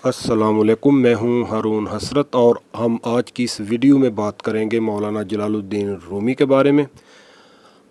السلام علیکم، میں ہوں ہارون حسرت اور ہم آج کی اس ویڈیو میں بات کریں گے مولانا جلال الدین رومی کے بارے میں۔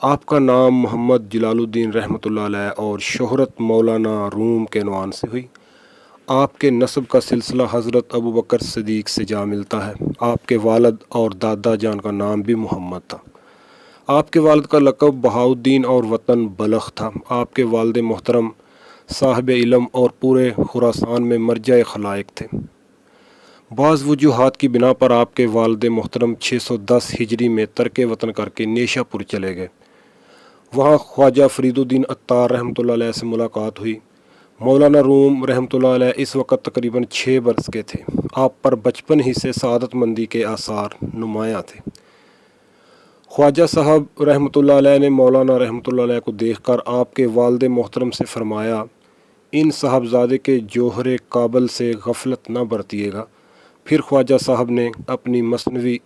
آپ کا نام محمد جلال الدین رحمۃ اللہ علیہ اور شہرت مولانا روم کے عنوان سے ہوئی۔ آپ کے نسب کا سلسلہ حضرت ابوبکر صدیق سے جا ملتا ہے۔ آپ کے والد اور دادا جان کا نام بھی محمد تھا۔ آپ کے والد کا لقب بہاؤالدین اور وطن بلخ تھا۔ آپ کے والد محترم صاحب علم اور پورے خراسان میں مرجع خلائق تھے۔ بعض وجوہات کی بنا پر آپ کے والد محترم 610 ہجری میں ترک وطن کر کے نیشا پور چلے گئے۔ وہاں خواجہ فرید الدین عطار رحمۃ اللہ علیہ سے ملاقات ہوئی۔ مولانا روم رحمۃ اللہ علیہ اس وقت تقریباً 6 برس کے تھے۔ آپ پر بچپن ہی سے سعادت مندی کے آثار نمایاں تھے۔ خواجہ صاحب رحمۃ اللہ علیہ نے مولانا رحمۃ اللہ علیہ کو دیکھ کر آپ کے والد محترم سے فرمایا، ان صاحبزادے کے جوہر کابل سے غفلت نہ برتیے گا۔ پھر خواجہ صاحب نے اپنی مثنوی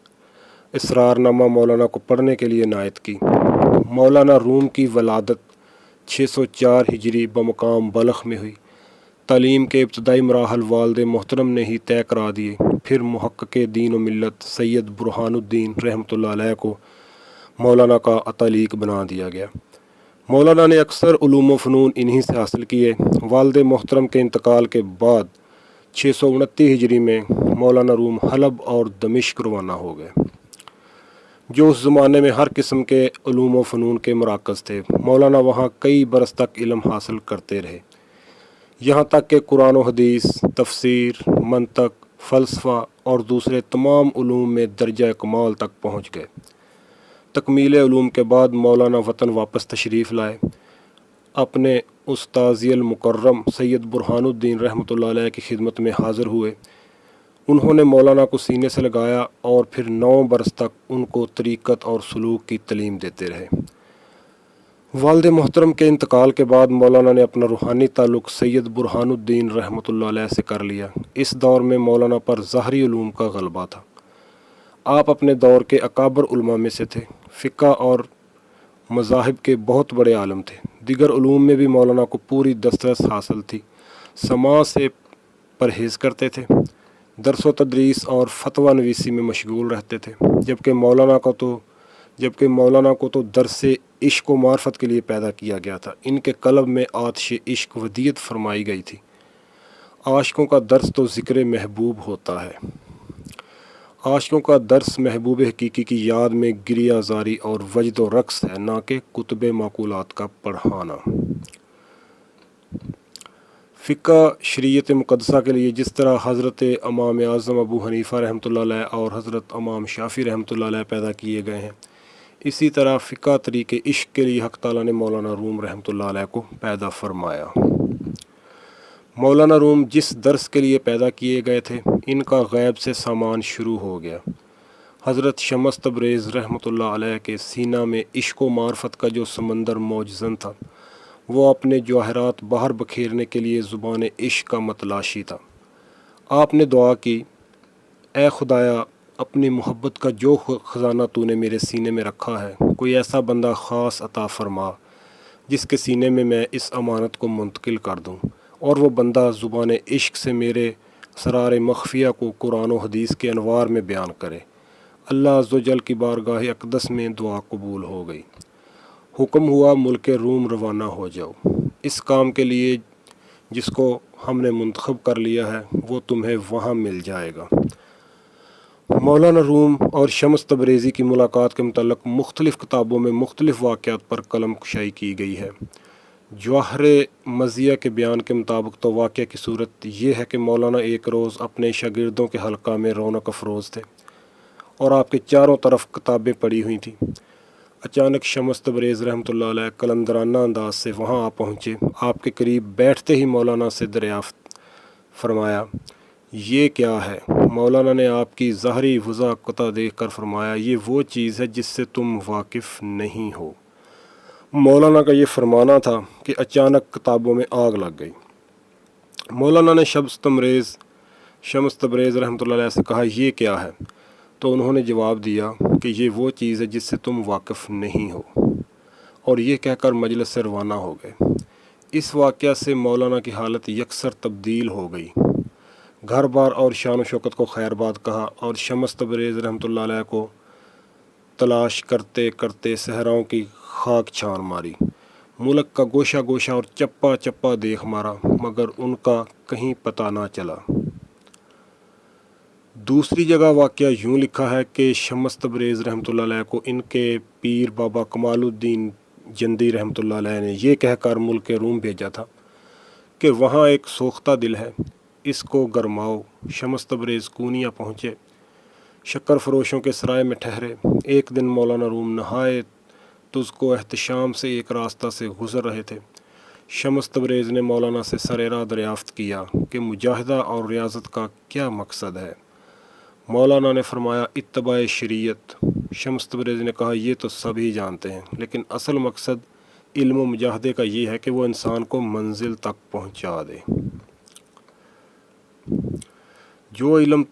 اسرار نامہ مولانا کو پڑھنے کے لیے عنایت کی۔ مولانا روم کی ولادت 604 ہجری بمقام بلخ میں ہوئی۔ تعلیم کے ابتدائی مراحل والد محترم نے ہی طے کرا دیے۔ پھر محقق دین و ملت سید برہان الدین رحمۃ اللہ علیہ کو مولانا کا عطلیق بنا دیا گیا۔ مولانا نے اکثر علوم و فنون انہی سے حاصل کیے۔ والد محترم کے انتقال کے بعد 629 ہجری میں مولانا روم حلب اور دمشق روانہ ہو گئے، جو اس زمانے میں ہر قسم کے علوم و فنون کے مراکز تھے۔ مولانا وہاں کئی برس تک علم حاصل کرتے رہے، یہاں تک کہ قرآن و حدیث، تفسیر، منطق، فلسفہ اور دوسرے تمام علوم میں درجہ کمال تک پہنچ گئے۔ تکمیل علوم کے بعد مولانا وطن واپس تشریف لائے۔ اپنے استاذی المکرم سید برہان الدین رحمۃ اللہ علیہ کی خدمت میں حاضر ہوئے۔ انہوں نے مولانا کو سینے سے لگایا اور پھر 9 برس تک ان کو طریقت اور سلوک کی تعلیم دیتے رہے۔ والد محترم کے انتقال کے بعد مولانا نے اپنا روحانی تعلق سید برہان الدین رحمۃ اللہ علیہ سے کر لیا۔ اس دور میں مولانا پر ظاہری علوم کا غلبہ تھا۔ آپ اپنے دور کے اکابر علماء میں سے تھے۔ فقہ اور مذاہب کے بہت بڑے عالم تھے۔ دیگر علوم میں بھی مولانا کو پوری دسترس حاصل تھی۔ سماع سے پرہیز کرتے تھے، درس و تدریس اور فتویٰ نویسی میں مشغول رہتے تھے۔ جبکہ مولانا کو تو درس عشق و معرفت کے لیے پیدا کیا گیا تھا۔ ان کے قلب میں آتش عشق ودیت فرمائی گئی تھی۔ عاشقوں کا درس تو ذکر محبوب ہوتا ہے۔ عاشقوں کا درس محبوب حقیقی کی یاد میں گریہ زاری اور وجد و رقص ہے، نہ کہ کتب معقولات کا پڑھانا۔ فقہ شریعت مقدسہ کے لیے جس طرح حضرت امام اعظم ابو حنیفہ رحمۃ اللہ علیہ اور حضرت امام شافعی رحمۃ اللہ علیہ پیدا کیے گئے ہیں، اسی طرح فقہ طریق عشق کے لیے حق تعالیٰ نے مولانا روم رحمۃ اللہ علیہ کو پیدا فرمایا۔ مولانا روم جس درس کے لیے پیدا کیے گئے تھے، ان کا غیب سے سامان شروع ہو گیا۔ حضرت شمس تبریز رحمۃ اللہ علیہ کے سینہ میں عشق و معرفت کا جو سمندر موجزن تھا، وہ اپنے جواہرات باہر بکھیرنے کے لیے زبان عشق کا متلاشی تھا۔ آپ نے دعا کی، اے خدایا، اپنی محبت کا جو خزانہ تو نے میرے سینے میں رکھا ہے، کوئی ایسا بندہ خاص عطا فرما جس کے سینے میں میں اس امانت کو منتقل کر دوں، اور وہ بندہ زبان عشق سے میرے اسرار مخفیہ کو قرآن و حدیث کے انوار میں بیان کرے۔ اللہ عز و جل کی بارگاہ اقدس میں دعا قبول ہو گئی۔ حکم ہوا ملک روم روانہ ہو جاؤ۔ اس کام کے لیے جس کو ہم نے منتخب کر لیا ہے وہ تمہیں وہاں مل جائے گا۔ مولانا روم اور شمس تبریزی کی ملاقات کے متعلق مختلف کتابوں میں مختلف واقعات پر قلم کشائی کی گئی ہے۔ جواہر مزیہ کے بیان کے مطابق تو واقعہ کی صورت یہ ہے کہ مولانا ایک روز اپنے شاگردوں کے حلقہ میں رونق افروز تھے اور آپ کے چاروں طرف کتابیں پڑی ہوئی تھیں۔ اچانک شمس تبریز رحمۃ اللہ علیہ قلندرانہ انداز سے وہاں آ پہنچے۔ آپ کے قریب بیٹھتے ہی مولانا سے دریافت فرمایا، یہ کیا ہے؟ مولانا نے آپ کی ظاہری وضاحت دیکھ کر فرمایا، یہ وہ چیز ہے جس سے تم واقف نہیں ہو۔ مولانا کا یہ فرمانا تھا کہ اچانک کتابوں میں آگ لگ گئی۔ مولانا نے شمس تبریز رحمۃ اللہ علیہ سے کہا، یہ کیا ہے؟ تو انہوں نے جواب دیا کہ یہ وہ چیز ہے جس سے تم واقف نہیں ہو، اور یہ کہہ کر مجلس سے روانہ ہو گئے۔ اس واقعہ سے مولانا کی حالت یکسر تبدیل ہو گئی۔ گھر بار اور شان و شوکت کو خیر باد کہا اور شمس تبریز رحمۃ اللہ علیہ کو تلاش کرتے کرتے صحراؤں کی خاک چھان ماری، ملک کا گوشہ گوشہ اور چپا چپا دیکھ مارا، مگر ان کا کہیں پتہ نہ چلا۔ دوسری جگہ واقعہ یوں لکھا ہے کہ شمس تبریز رحمۃ اللہ علیہ کو ان کے پیر بابا کمال الدین جندی رحمۃ اللہ علیہ نے یہ کہہ کر ملک روم بھیجا تھا کہ وہاں ایک سوختہ دل ہے، اس کو گرماؤ۔ شمس تبریز کونیا پہنچے، شکر فروشوں کے سرائے میں ٹھہرے۔ ایک دن مولانا روم نہائے تجھ کو احتشام سے ایک راستہ سے گزر رہے تھے۔ شمس تبریز نے مولانا سے سریرا دریافت کیا کہ مجاہدہ اور ریاضت کا کیا مقصد ہے۔ مولانا نے فرمایا اتباع شریعت۔ شمس تبریز نے کہا یہ تو سبھی جانتے ہیں، لیکن اصل مقصد علم و مجاہدے کا یہ ہے کہ وہ انسان کو منزل تک پہنچا دے۔ جو علم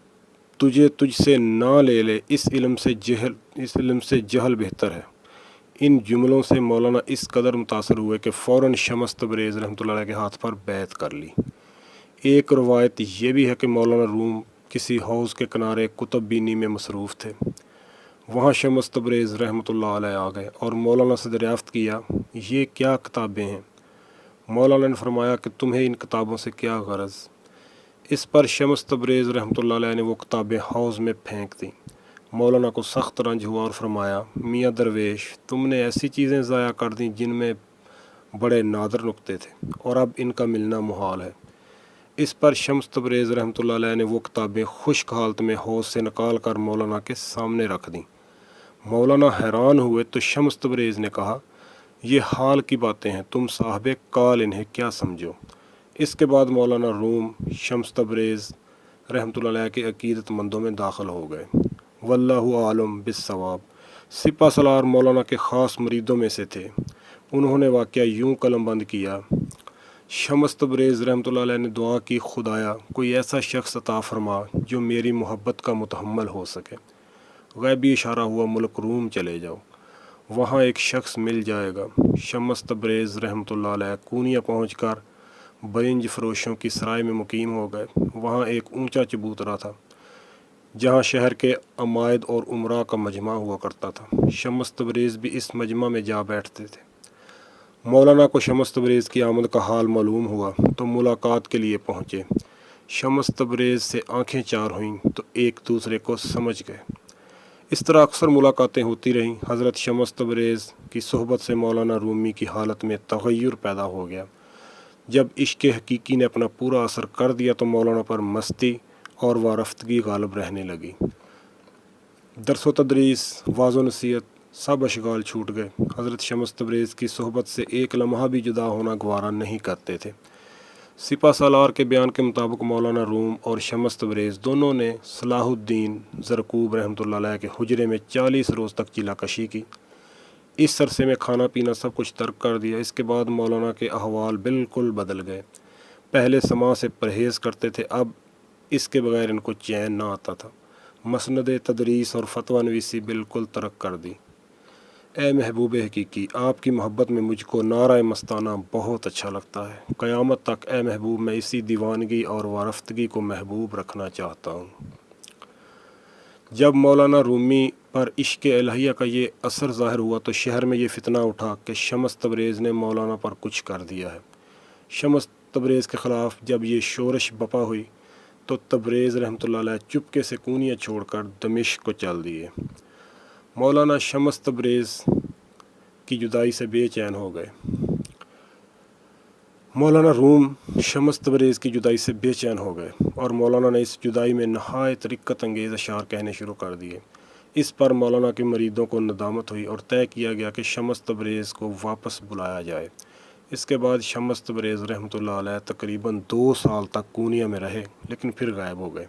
تجھ سے نہ لے لے، اس علم سے جہل بہتر ہے۔ ان جملوں سے مولانا اس قدر متاثر ہوئے کہ فوراً شمس تبریز رحمۃ اللہ علیہ کے ہاتھ پر بیعت کر لی۔ ایک روایت یہ بھی ہے کہ مولانا روم کسی حوض کے کنارے کتب بینی میں مصروف تھے، وہاں شمس تبریز رحمۃ اللہ علیہ آ گئے اور مولانا سے دریافت کیا یہ کیا کتابیں ہیں؟ مولانا نے فرمایا کہ تمہیں ان کتابوں سے کیا غرض؟ اس پر شمس تبریز رحمۃ اللہ علیہ نے وہ کتابیں حوض میں پھینک دیں۔ مولانا کو سخت رنج ہوا اور فرمایا میاں درویش، تم نے ایسی چیزیں ضائع کر دیں جن میں بڑے نادر نکتے تھے اور اب ان کا ملنا محال ہے۔ اس پر شمس تبریز رحمۃ اللہ علیہ نے وہ کتابیں خشک حالت میں حوض سے نکال کر مولانا کے سامنے رکھ دیں۔ مولانا حیران ہوئے تو شمس تبریز نے کہا یہ حال کی باتیں ہیں، تم صاحب کال انہیں کیا سمجھو؟ اس کے بعد مولانا روم شمس تبریز رحمۃ اللہ علیہ کے عقیدت مندوں میں داخل ہو گئے۔ واللہ عالم بالصواب۔ سپہ سالار مولانا کے خاص مریدوں میں سے تھے۔ انہوں نے واقعہ یوں قلم بند کیا، شمس تبریز رحمۃ اللہ علیہ نے دعا کی خدایا کوئی ایسا شخص عطا فرما جو میری محبت کا متحمل ہو سکے۔ غیبی اشارہ ہوا ملک روم چلے جاؤ، وہاں ایک شخص مل جائے گا۔ شمس تبریز رحمۃ اللہ علیہ کونیا پہنچ کر برنج فروشوں کی سرائے میں مقیم ہو گئے۔ وہاں ایک اونچا چبوترا تھا جہاں شہر کے عمائد اور امراء کا مجمع ہوا کرتا تھا۔ شمس تبریز بھی اس مجمع میں جا بیٹھتے تھے۔ مولانا کو شمس تبریز کی آمد کا حال معلوم ہوا تو ملاقات کے لیے پہنچے۔ شمس تبریز سے آنکھیں چار ہوئیں تو ایک دوسرے کو سمجھ گئے۔ اس طرح اکثر ملاقاتیں ہوتی رہیں۔ حضرت شمس تبریز کی صحبت سے مولانا رومی کی حالت میں تغیر پیدا ہو گیا۔ جب عشق حقیقی نے اپنا پورا اثر کر دیا تو مولانا پر مستی اور وارفتگی غالب رہنے لگی۔ درس و تدریس، واعظ و نصیحت، سب اشغال چھوٹ گئے۔ حضرت شمس تبریز کی صحبت سے ایک لمحہ بھی جدا ہونا گوارا نہیں کرتے تھے۔ سپہ سالار کے بیان کے مطابق مولانا روم اور شمس تبریز دونوں نے صلاح الدین زرکوب رحمۃ اللہ علیہ کے حجرے میں 40 روز تک چیلا کشی کی۔ اس عرصے میں کھانا پینا سب کچھ ترک کر دیا۔ اس کے بعد مولانا کے احوال بالکل بدل گئے۔ پہلے سماع سے پرہیز کرتے تھے، اب اس کے بغیر ان کو چین نہ آتا تھا۔ مسند تدریس اور فتویٰ نویسی بالکل ترک کر دی۔ اے محبوب حقیقی، آپ کی محبت میں مجھ کو نعرہ مستانہ بہت اچھا لگتا ہے۔ قیامت تک اے محبوب میں اسی دیوانگی اور وارفتگی کو محبوب رکھنا چاہتا ہوں۔ جب مولانا رومی پر عشق الہیہ کا یہ اثر ظاہر ہوا تو شہر میں یہ فتنہ اٹھا کہ شمس تبریز نے مولانا پر کچھ کر دیا ہے۔ شمس تبریز کے خلاف جب یہ شورش بپا ہوئی تو تبریز رحمۃ اللہ علیہ چپکے سے کونیا چھوڑ کر دمشق کو چل دیے۔ مولانا شمس تبریز کی جدائی سے بے چین ہو گئے۔ مولانا روم شمس تبریز کی جدائی سے بے چین ہو گئے اور مولانا نے اس جدائی میں نہایت رقت انگیز اشعار کہنے شروع کر دیے۔ اس پر مولانا کے مریدوں کو ندامت ہوئی اور طے کیا گیا کہ شمس تبریز کو واپس بلایا جائے۔ اس کے بعد شمس تبریز رحمۃ اللہ علیہ تقریباً 2 سال تک کونیا میں رہے لیکن پھر غائب ہو گئے۔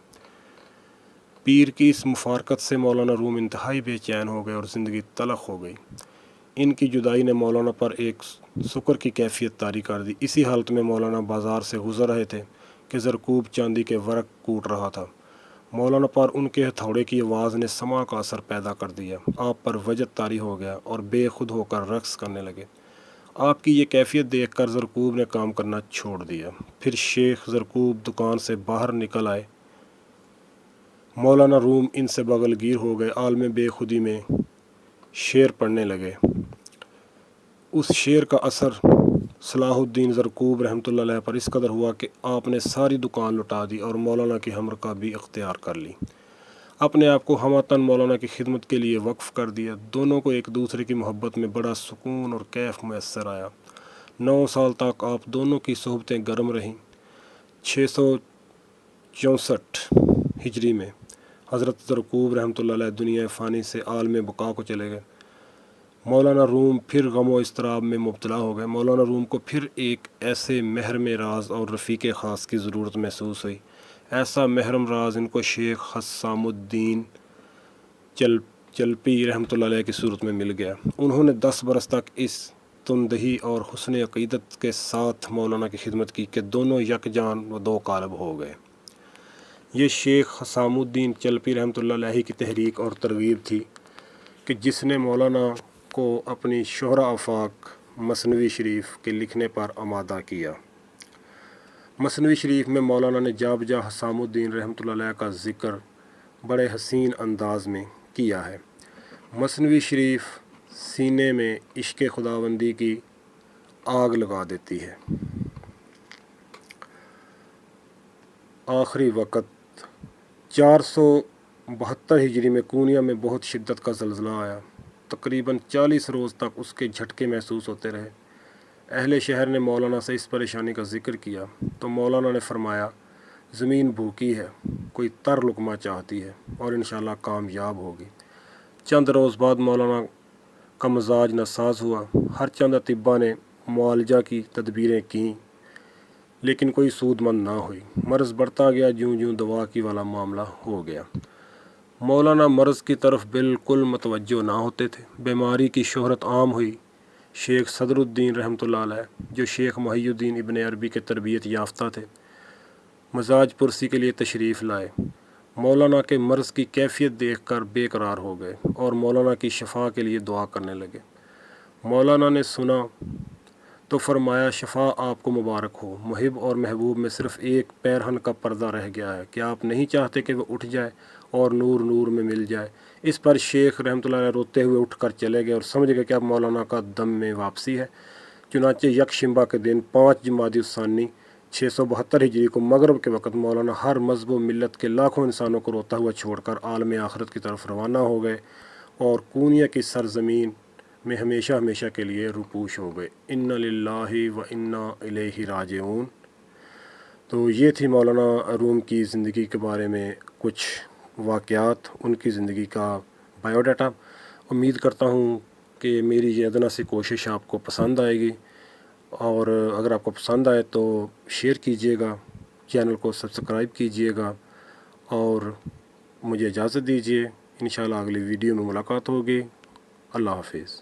پیر کی اس مفارقت سے مولانا روم انتہائی بے چین ہو گئے اور زندگی تلخ ہو گئی۔ ان کی جدائی نے مولانا پر ایک سکر کی کیفیت طاری کر دی۔ اسی حالت میں مولانا بازار سے گزر رہے تھے کہ زرکوب چاندی کے ورق کوٹ رہا تھا۔ مولانا پر ان کے ہتھوڑے کی آواز نے سماع کا اثر پیدا کر دیا۔ آپ پر وجد طاری ہو گیا اور بے خود ہو کر رقص کرنے لگے۔ آپ کی یہ کیفیت دیکھ کر زرکوب نے کام کرنا چھوڑ دیا۔ پھر شیخ زرکوب دکان سے باہر نکل آئے۔ مولانا روم ان سے بغل گیر ہو گئے۔ عالم بے خودی میں شعر پڑھنے لگے۔ اس شعر کا اثر صلاح الدین زرکوب رحمۃ اللہ علیہ پر اس قدر ہوا کہ آپ نے ساری دکان لٹا دی اور مولانا کی ہمرکاہ بھی اختیار کر لی۔ اپنے آپ کو ہمہ مولانا کی خدمت کے لیے وقف کر دیا۔ دونوں کو ایک دوسرے کی محبت میں بڑا سکون اور کیف میسر آیا۔ 9 سال تک آپ دونوں کی صحبتیں گرم رہیں۔ 664 ہجری میں حضرت زرکوب رحمۃ اللہ علیہ دنیا فانی سے عالم بقا کو چلے گئے۔ مولانا روم پھر غم و اضطراب میں مبتلا ہو گئے۔ مولانا روم کو پھر ایک ایسے محرم راز اور رفیق خاص کی ضرورت محسوس ہوئی۔ ایسا محرم راز ان کو شیخ حسام الدین چلپی رحمۃ اللہ علیہ کی صورت میں مل گیا۔ انہوں نے 10 برس تک اس تندہی اور حسن عقیدت کے ساتھ مولانا کی خدمت کی کہ دونوں یکجان و دو قالب ہو گئے۔ یہ شیخ حسام الدین چلپی رحمۃ اللہ علیہ کی تحریک اور ترغیب تھی کہ جس نے مولانا کو اپنی شہرہ آفاق مثنوی شریف کے لکھنے پر آمادہ کیا۔ مثنوی شریف میں مولانا نے جا بجا حسام الدین رحمۃ اللہ علیہ کا ذکر بڑے حسین انداز میں کیا ہے۔ مثنوی شریف سینے میں عشق خداوندی کی آگ لگا دیتی ہے۔ آخری وقت 472 ہجری میں کونیا میں بہت شدت کا زلزلہ آیا۔ تقریباً 40 روز تک اس کے جھٹکے محسوس ہوتے رہے۔ اہل شہر نے مولانا سے اس پریشانی کا ذکر کیا تو مولانا نے فرمایا، زمین بھوکی ہے، کوئی تر لقمہ چاہتی ہے اور انشاءاللہ کامیاب ہوگی۔ چند روز بعد مولانا کا مزاج ناساز ہوا۔ ہر چند اطباء نے معالجہ کی تدبیریں کیں لیکن کوئی سود مند نہ ہوئی۔ مرض بڑھتا گیا، جوں جوں دوا کی والا معاملہ ہو گیا۔ مولانا مرض کی طرف بالکل متوجہ نہ ہوتے تھے۔ بیماری کی شہرت عام ہوئی۔ شیخ صدر الدین رحمۃ اللہ علیہ جو شیخ محی الدین ابن عربی کے تربیت یافتہ تھے، مزاج پرسی کے لیے تشریف لائے۔ مولانا کے مرض کی کیفیت دیکھ کر بے قرار ہو گئے اور مولانا کی شفا کے لیے دعا کرنے لگے۔ مولانا نے سنا تو فرمایا، شفا آپ کو مبارک ہو۔ محب اور محبوب میں صرف ایک پیرہن کا پردہ رہ گیا ہے، کیا آپ نہیں چاہتے کہ وہ اٹھ جائے اور نور نور میں مل جائے؟ اس پر شیخ رحمۃ اللہ علیہ روتے ہوئے اٹھ کر چلے گئے اور سمجھ گئے کہ اب مولانا کا دم میں واپسی ہے۔ چنانچہ یکشنبہ کے دن 5 جمادی الثانی 672 ہجری کو مغرب کے وقت مولانا ہر مذہب و ملت کے لاکھوں انسانوں کو روتا ہوا چھوڑ کر عالم آخرت کی طرف روانہ ہو گئے اور کونیا کی سرزمین میں ہمیشہ ہمیشہ کے لیے روپوش ہو گئے۔ انا للہ و انا الیہ راجعون۔ تو یہ تھی مولانا روم کی زندگی کے بارے میں کچھ واقعات، ان کی زندگی کا بایو ڈاٹا۔ امید کرتا ہوں کہ میری یہ ادنا سی کوشش آپ کو پسند آئے گی، اور اگر آپ کو پسند آئے تو شیئر کیجیے گا، چینل کو سبسکرائب کیجیے گا اور مجھے اجازت دیجیے۔ انشاءاللہ اگلی ویڈیو میں ملاقات ہوگی۔ اللہ حافظ۔